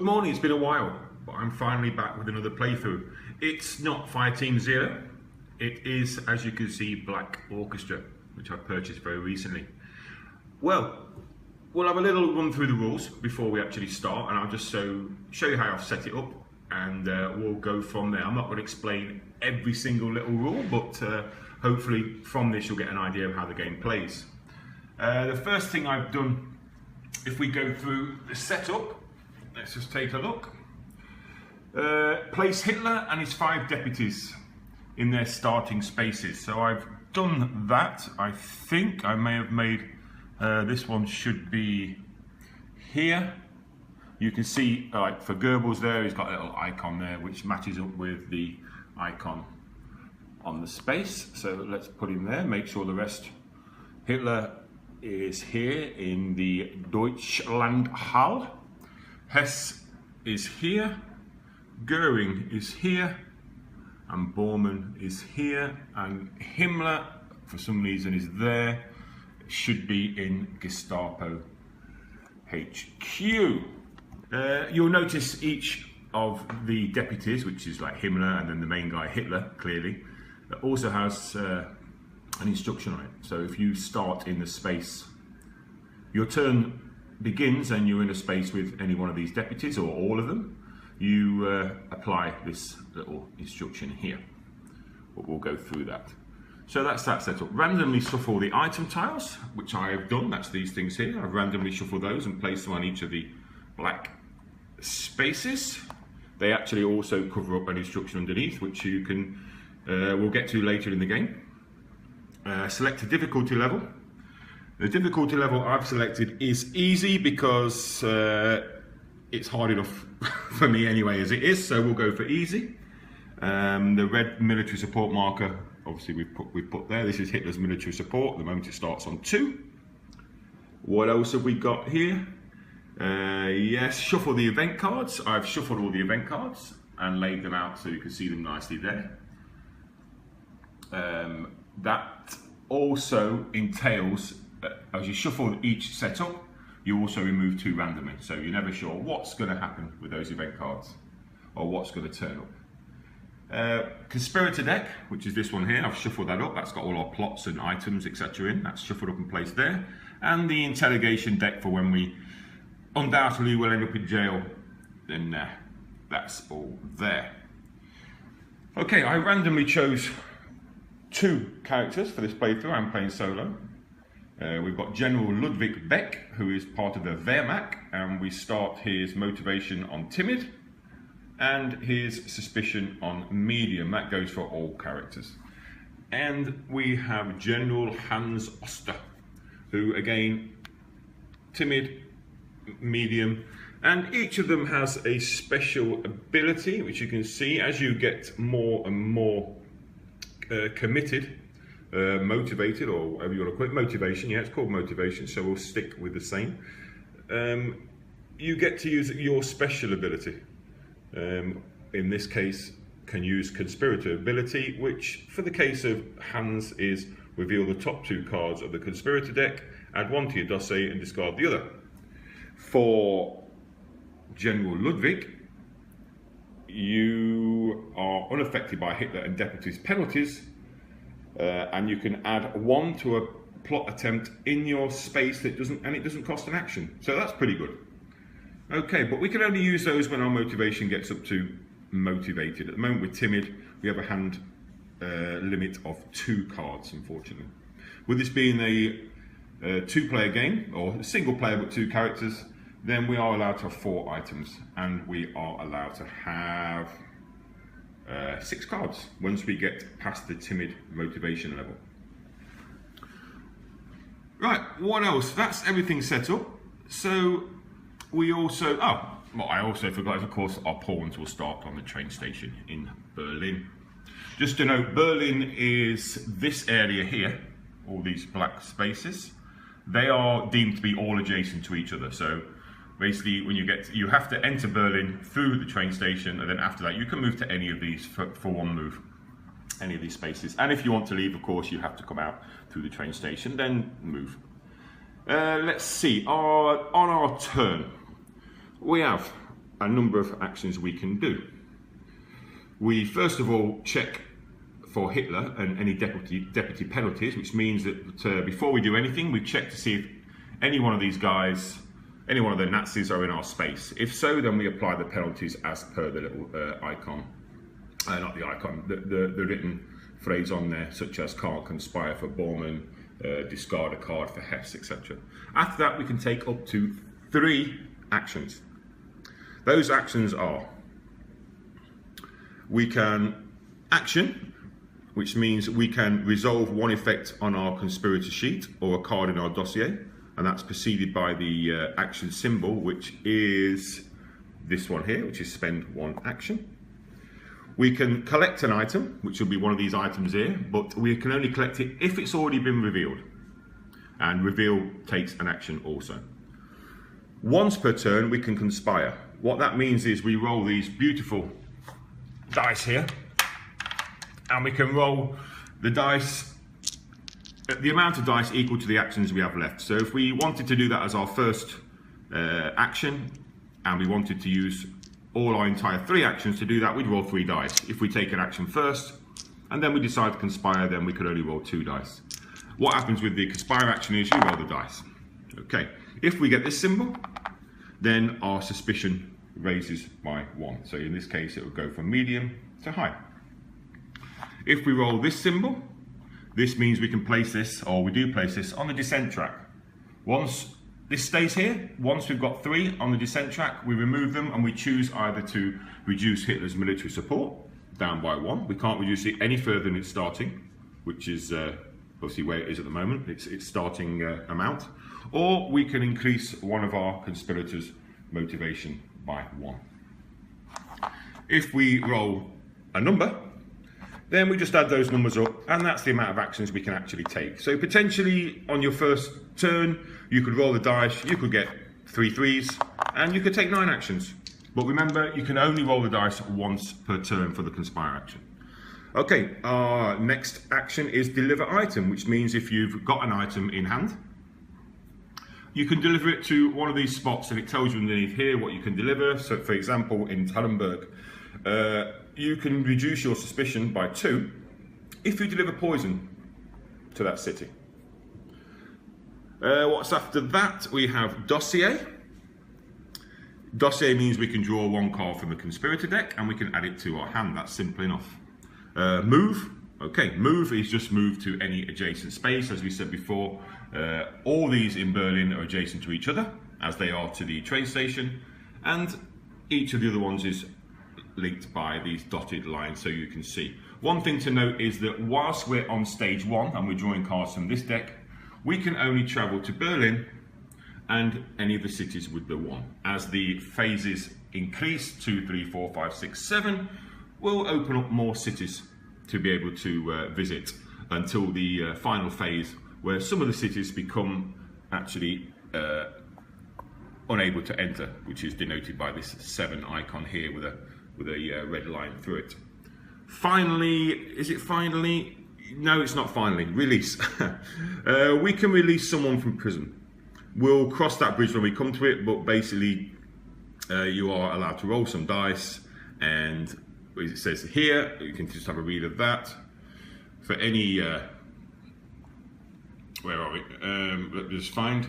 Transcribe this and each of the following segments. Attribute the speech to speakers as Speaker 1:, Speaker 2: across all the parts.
Speaker 1: Good morning, it's been a while, but I'm finally back with another playthrough. It's not Fireteam Zero, it is, as you can see, Black Orchestra, which I purchased very recently. Well, we'll have a little run through the rules before we actually start, and I'll just show you how I've set it up, and we'll go from there. I'm not going to explain every single little rule, but hopefully from this you'll get an idea of how the game plays. The first thing I've done, if we go through the setup, let's just take a look. Place Hitler and his 5 deputies in their starting spaces. So I've done that. I think I may have made, this one should be here. You can see, like for Goebbels there, he's got a little icon there which matches up with the icon on the space. So let's put him there, make sure the rest. Hitler is here in the Deutschlandhalle. Hess is here, Goering is here, and Bormann is here, and Himmler, for some reason, is there. It should be in Gestapo HQ. You'll notice each of the deputies, which is like Himmler and then the main guy Hitler, clearly, also has an instruction on it. So if you start in the space, your turn begins and you're in a space with any one of these deputies or all of them, you apply this little instruction here. But we'll go through that. So that's that setup. Randomly shuffle the item tiles, which I have done. That's these things here. I've randomly shuffled those and placed them on each of the black spaces. They actually also cover up an instruction underneath, which you can we'll get to later in the game. Select a difficulty level. The difficulty level I've selected is easy because it's hard enough for me anyway as it is, so we'll go for easy. The red military support marker, obviously we've put there. This is Hitler's military support. The moment it starts on 2. What else have we got here? Yes, shuffle the event cards. I've shuffled all the event cards and laid them out so you can see them nicely there. That also entails, as you shuffle each setup, you also remove 2 randomly, so you're never sure what's going to happen with those event cards or what's going to turn up. Conspirator deck, which is this one here, I've shuffled that up. That's got all our plots and items, etc. in. That's shuffled up and placed there. And the interrogation deck for when we undoubtedly will end up in jail, then that's all there. Okay, I randomly chose 2 characters for this playthrough. I'm playing solo. We've got General Ludwig Beck, who is part of the Wehrmacht, and we start his motivation on timid and his suspicion on medium. That goes for all characters. And we have General Hans Oster, who again, timid, medium, and each of them has a special ability, which you can see as you get more and more committed, motivated, or whatever you want to call it. Motivation, yeah, it's called motivation, so we'll stick with the same. You get to use your special ability. In this case, can use conspirator ability, which for the case of Hans is reveal the top 2 cards of the conspirator deck, add 1 to your dossier and discard the other. For General Ludwig, you are unaffected by Hitler and deputies' penalties, and you can add 1 to a plot attempt in your space that doesn't cost an action. So that's pretty good. Okay, but we can only use those when our motivation gets up to motivated. At the moment we're timid. We have a hand limit of 2 cards, unfortunately. With this being a 2-player game, or a single player but 2 characters, then we are allowed to have 4 items, and we are allowed to have 6 cards once we get past the timid motivation level. Right, what else? That's everything set up. So we also, what I also forgot is, of course, our pawns will start on the train station in Berlin. Just to note, Berlin is this area here, all these black spaces. They are deemed to be all adjacent to each other. So basically, when you have to enter Berlin through the train station, and then after that, you can move to any of these for one move, any of these spaces. And if you want to leave, of course, you have to come out through the train station, then move. Let's see, on our turn, we have a number of actions we can do. We first of all check for Hitler and any deputy penalties, which means that before we do anything, we check to see if any one of these guys, any one of the Nazis are in our space. If so, then we apply the penalties as per the little icon, not the icon, the written phrase on there, such as can't conspire for Bormann, discard a card for Hess, etc. After that, we can take up to 3 actions. Those actions are, we can action, which means we can resolve one effect on our conspirator sheet or a card in our dossier, and that's preceded by the action symbol, which is this one here, which is spend 1 action. We can collect an item, which will be one of these items here, but we can only collect it if it's already been revealed, and reveal takes an action also. Once per turn, we can conspire. What that means is we roll these beautiful dice here, and we can roll the dice, the amount of dice equal to the actions we have left. So if we wanted to do that as our first action, and we wanted to use all our entire 3 actions to do that, we'd roll 3 dice. If we take an action first, and then we decide to conspire, then we could only roll 2 dice. What happens with the conspire action is you roll the dice. Okay, if we get this symbol, then our suspicion raises by 1. So in this case, it would go from medium to high. If we roll this symbol, this means we can place this, or we do place this, on the descent track. Once this stays here, once we've got 3 on the descent track, we remove them and we choose either to reduce Hitler's military support down by 1. We can't reduce it any further than it's starting, which is obviously where it is at the moment, its starting amount. Or we can increase one of our conspirators' motivation by 1. If we roll a number, then we just add those numbers up, and that's the amount of actions we can actually take. So potentially on your first turn, you could roll the dice, you could get 3 threes, and you could take 9 actions. But remember, you can only roll the dice once per turn for the conspire action. Okay, our next action is deliver item, which means if you've got an item in hand, you can deliver it to one of these spots, and it tells you underneath here what you can deliver. So for example, in Tallenberg, you can reduce your suspicion by 2 if you deliver poison to that city. What's after that? We have dossier. Dossier means we can draw 1 card from the conspirator deck and we can add it to our hand. That's simple enough. Move. Okay, move is just move to any adjacent space. As we said before, all these in Berlin are adjacent to each other, as they are to the train station, and each of the other ones is linked by these dotted lines, so you can see. One thing to note is that whilst we're on stage 1 and we're drawing cards from this deck, we can only travel to Berlin and any of the cities with the 1. As the phases increase, 2, 3, 4, 5, 6, 7, we'll open up more cities to be able to visit until the final phase, where some of the cities become actually unable to enter, which is denoted by this 7 icon here with a red line through it. Finally, is it finally? No, it's not finally. Release. We can release someone from prison. We'll cross that bridge when we come to it, but basically you are allowed to roll some dice, and it says here, you can just have a read of that. For any, where are we? Let me just find.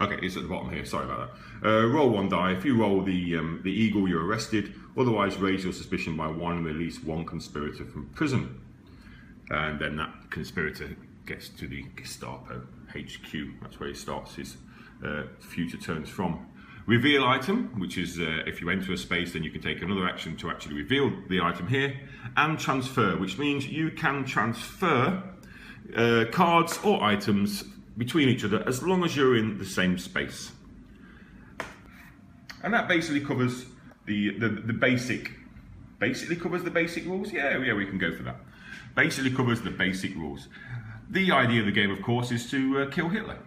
Speaker 1: Okay, it's at the bottom here, sorry about that. Roll 1 die. If you roll the eagle, you're arrested. Otherwise, raise your suspicion by 1 and release 1 conspirator from prison. And then that conspirator gets to the Gestapo HQ. That's where he starts his future turns from. Reveal item, which is if you enter a space, then you can take another action to actually reveal the item here. And transfer, which means you can transfer cards or items between each other as long as you're in the same space. And that basically covers the basic rules. Yeah, we can go for that. Basically covers the basic rules. The idea of the game, of course, is to kill Hitler.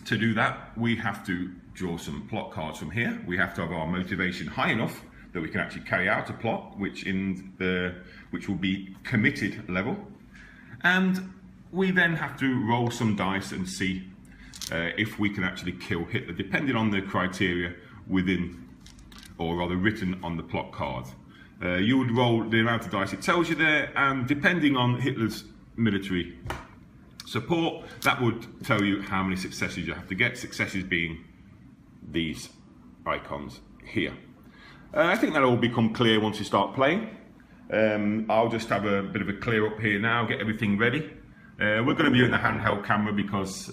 Speaker 1: To do that, we have to draw some plot cards from here. We have to have our motivation high enough that we can actually carry out a plot, which will be committed level. And we then have to roll some dice and see if we can actually kill Hitler, depending on the criteria within, or rather written on the plot card. You would roll the amount of dice it tells you there, and depending on Hitler's military support, that would tell you how many successes you have to get, successes being these icons here. I think that'll all become clear once you start playing. I'll just have a bit of a clear up here now, get everything ready. We're going to be using the handheld camera because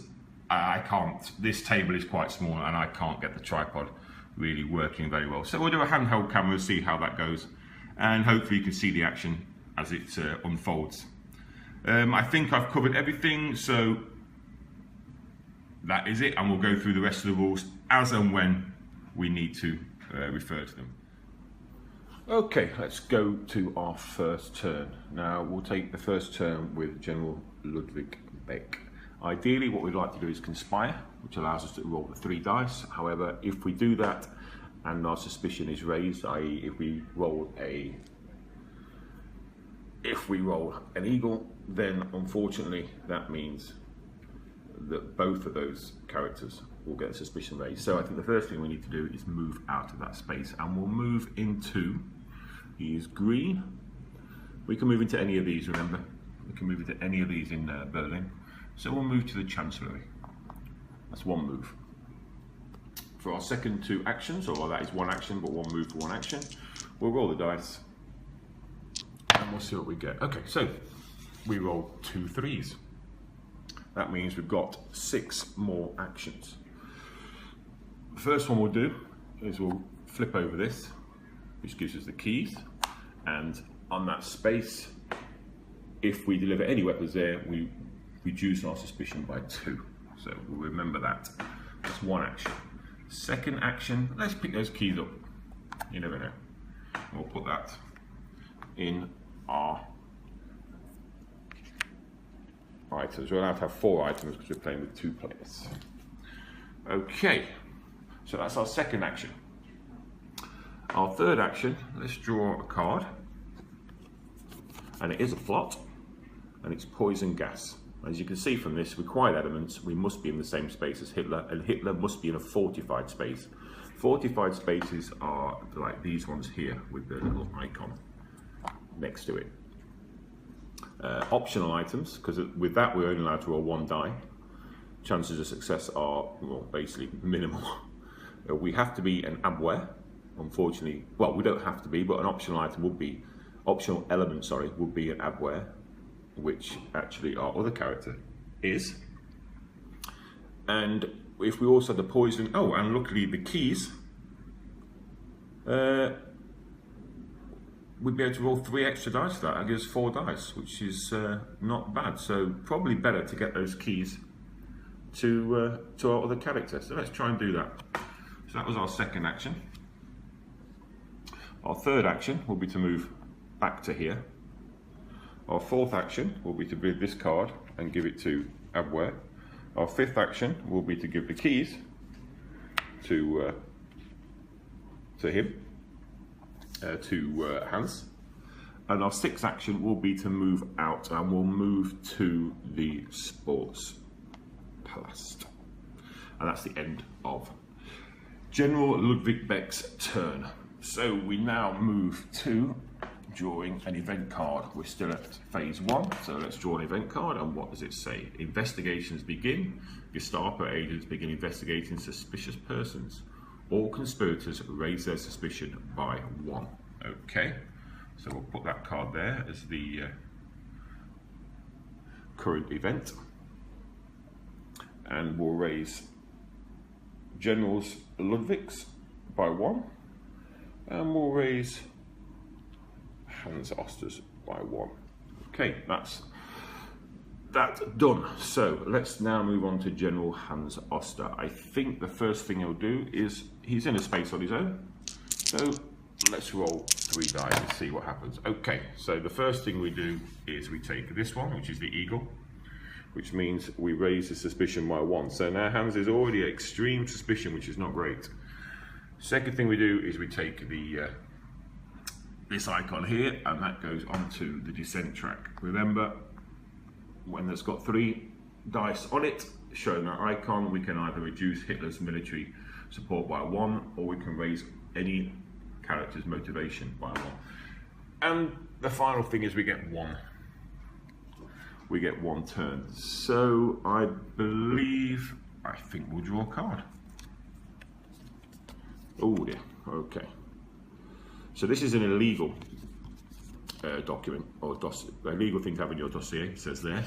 Speaker 1: I can't, this table is quite small and I can't get the tripod really working very well. So we'll do a handheld camera, see how that goes, and hopefully you can see the action as it unfolds. I think I've covered everything, so that is it, and we'll go through the rest of the rules as and when we need to refer to them. Okay, let's go to our first turn. Now we'll take the first turn with General Ludwig Beck. Ideally what we'd like to do is conspire, which allows us to roll the 3 dice. However, if we do that and our suspicion is raised, i.e. if we roll an eagle, then unfortunately that means that both of those characters will get a suspicion raised. So I think the first thing we need to do is move out of that space, and we'll move into, he is green. We can move into any of these, remember? We can move into any of these in Berlin. So we'll move to the Chancellery. That's one move. For our second 2 actions, or that is 1 action, but 1 move for 1 action, we'll roll the dice and we'll see what we get. Okay, so we roll 2 3s. That means we've got 6 more actions. The first one we'll do is we'll flip over this, which gives us the keys, and on that space, if we deliver any weapons there, we reduce our suspicion by 2. So we'll remember that. That's 1 action. Second action, let's pick those keys up. You never know. We'll put that in our items. We're allowed to have 4 items because we're playing with 2 players. Okay, so that's our second action. Our third action, let's draw a card, and it is a plot, and it's poison gas. As you can see from this, required elements, we must be in the same space as Hitler, and Hitler must be in a fortified space. Fortified spaces are like these ones here with the little icon next to it. Optional items, because with that we're only allowed to roll 1 die. Chances of success are, well, basically minimal. We have to be an Abwehr, unfortunately. Well, we don't have to be, but an optional item would be, optional element, sorry, would be an Abwehr, which actually our other character is. And if we also had the poison, oh, and luckily the keys, we'd be able to roll 3 extra dice for that. That gives us 4 dice, which is not bad. So probably better to get those keys to our other character. So let's try and do that. So that was our second action. Our third action will be to move back to here. Our fourth action will be to bring this card and give it to Abwehr. Our fifth action will be to give the keys to him, to Hans. And our sixth action will be to move out, and we'll move to the Sports Palast. And that's the end of General Ludwig Beck's turn. So we now move to drawing an event card. We're still at phase 1, so let's draw an event card. And what does it say? Investigations begin. Gestapo agents begin investigating suspicious persons. All conspirators raise their suspicion by 1. Okay, so we'll put that card there as the current event, and we'll raise Generals Ludwig's by 1, and we'll raise Hans Oster's by 1. Okay, that's done. So let's now move on to General Hans Oster. I think the first thing he'll do is, he's in a space on his own, so let's roll 3 dice and see what happens. Okay, so the first thing we do is we take this one, which is the eagle, which means we raise the suspicion by 1. So now Hans is already at extreme suspicion, which is not great. Second thing we do is we take the this icon here, and that goes onto the descent track. Remember, when it's got 3 dice on it, showing that icon, we can either reduce Hitler's military support by 1, or we can raise any character's motivation by 1. And the final thing is we get 1. We get 1 turn. So I think we'll draw a card. Oh dear, okay. So this is an illegal document, or illegal thing to have in your dossier, it says there.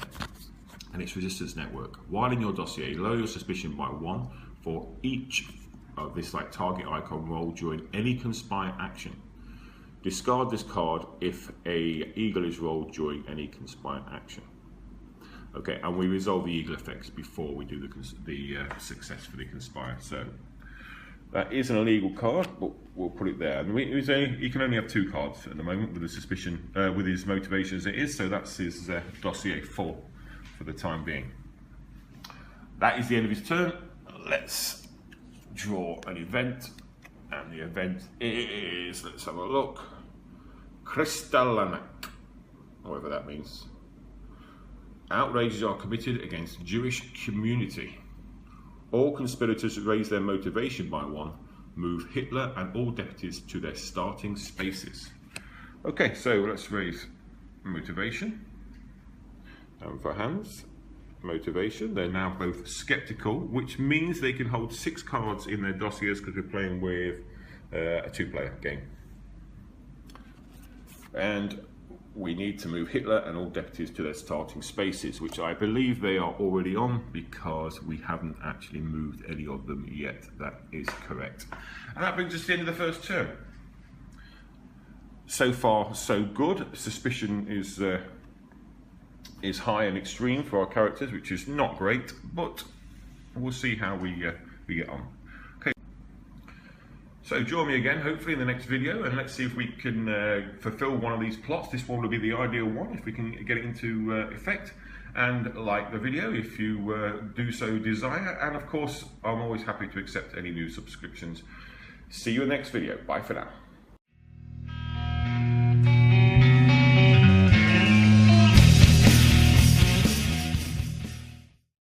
Speaker 1: And it's resistance network. While in your dossier, lower your suspicion by 1 for each of this like target icon roll during any conspire action. Discard this card if a eagle is rolled during any conspire action. Okay, and we resolve the eagle effects before we do the successfully conspire. So that is an illegal card, but we'll put it there. And he can only have 2 cards at the moment with the suspicion, with his motivation as it is. So that's his dossier full for the time being. That is the end of his turn. Let's draw an event, and the event is, let's have a look, Kristallnacht, whatever that means. Outrages are committed against Jewish community. All conspirators raise their motivation by 1. Move Hitler and all deputies to their starting spaces. Okay, so let's raise motivation. And for Hans, motivation. They're now both skeptical, which means they can hold 6 cards in their dossiers because we're playing with a 2-player game. And we need to move Hitler and all deputies to their starting spaces, which I believe they are already on because we haven't actually moved any of them yet. That is correct. And that brings us to the end of the first turn. So far, so good. Suspicion is high and extreme for our characters, which is not great, but we'll see how we get on. Okay. So join me again, hopefully in the next video, and let's see if we can fulfill one of these plots. This one will be the ideal one if we can get it into effect. And like the video if you do so desire. And of course, I'm always happy to accept any new subscriptions. See you in the next video. Bye for now.